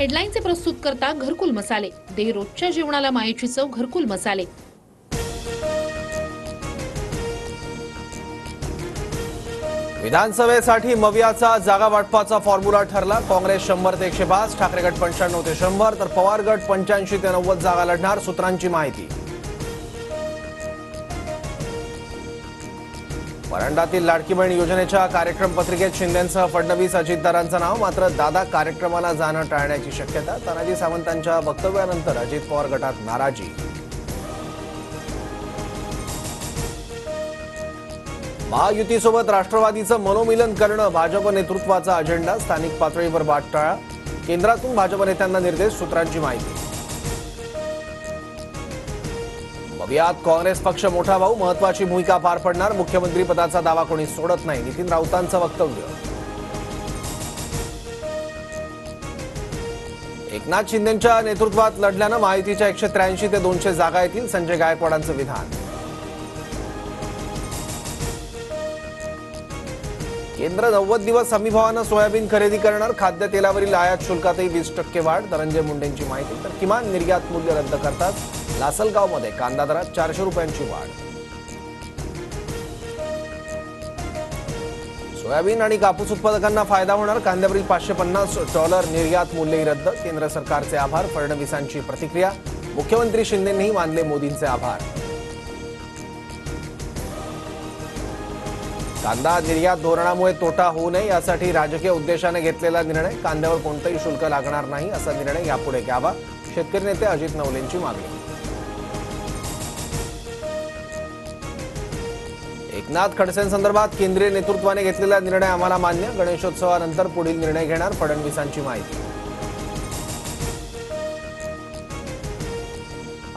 हेडलाईनचे प्रस्तुत करता घरकुल मसाले, दे रोजच्या जेवणाला मायेची चव घरकुल मसाले। विधानसभेसाठी मवियाचा जागा वाटपाचा फॉर्म्युला ठरला। काँग्रेस 100 ते 105, ठाकरे गट 95 ते 100 तर पवार गट 85 ते 90 जागा लढणार। सूत्रांची माहिती। परंडातील लाडकी बहीण योजनेच्या कार्यक्रम पत्रिकेत शिंदेंसह फडणवीस अजितदारांचं नाव, मात्र दादा कार्यक्रमाला जाणं टाळण्याची शक्यता। तानाजी सावंतांच्या वक्तव्यानंतर अजित पवार गटात नाराजी। महायुतीसोबत राष्ट्रवादीचं मनोमिलन करणं भाजप नेतृत्वाचा अजेंडा। स्थानिक पातळीवर वाटटाळा, केंद्रातून भाजप नेत्यांना निर्देश। सूत्रांची माहिती। मवियात काँग्रेस पक्ष मोठा भाऊ, महत्वाची भूमिका पार पडणार। मुख्यमंत्री पदाचा दावा कोणी सोडत नाही, नितीन राऊतांचं वक्तव्य। एकनाथ शिंदेंच्या नेतृत्वात लढल्यानं महायुतीच्या 183 ते 200 जागा येतील। संजय गायकवाडांचं विधान। केंद्र 90 दिवस हमीभावानं सोयाबीन खरेदी करणार। खाद्यतेलावरील आयात शुल्कातही 20% वाढ। धनंजय मुंडेंची माहिती। तर किमान निर्यात मूल्य रद्द करतात। लासलगावमध्ये कांदा दरात 400 रुपयांची वाढ। सोयाबीन आणि कापूस उत्पादकांना फायदा होणार। कांद्यावरील $550 निर्यात मूल्यही रद्द। केंद्र सरकारचे आभार, फडणवीसांची प्रतिक्रिया। मुख्यमंत्री शिंदेंनीही मानले मोदींचे आभार। कांदा निर्यात धोरणामुळे तोटा होऊ नये यासाठी राजकीय उद्देशाने घेतलेला निर्णय। कांद्यावर कोणतेही शुल्क लागणार नाही असा निर्णय यापुढे घ्यावा। शेतकरी नेते अजित नवलेंची मागणी। एकनाथ खडसेंसंदर्भात केंद्रीय नेतृत्वाने घेतलेला निर्णय आम्हाला मान्य। गणेशोत्सवानंतर पुढील निर्णय घेणार। फडणवीसांची माहिती।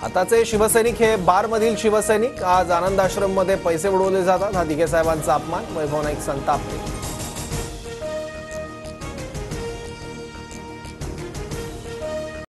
आताचे शिवसैनिक हे बारमधील शिवसैनिक। आज आनंद आश्रममध्ये पैसे उडवले जातात, हा दिघे साहेबांचा अपमान। वैभव नाईक संतापले।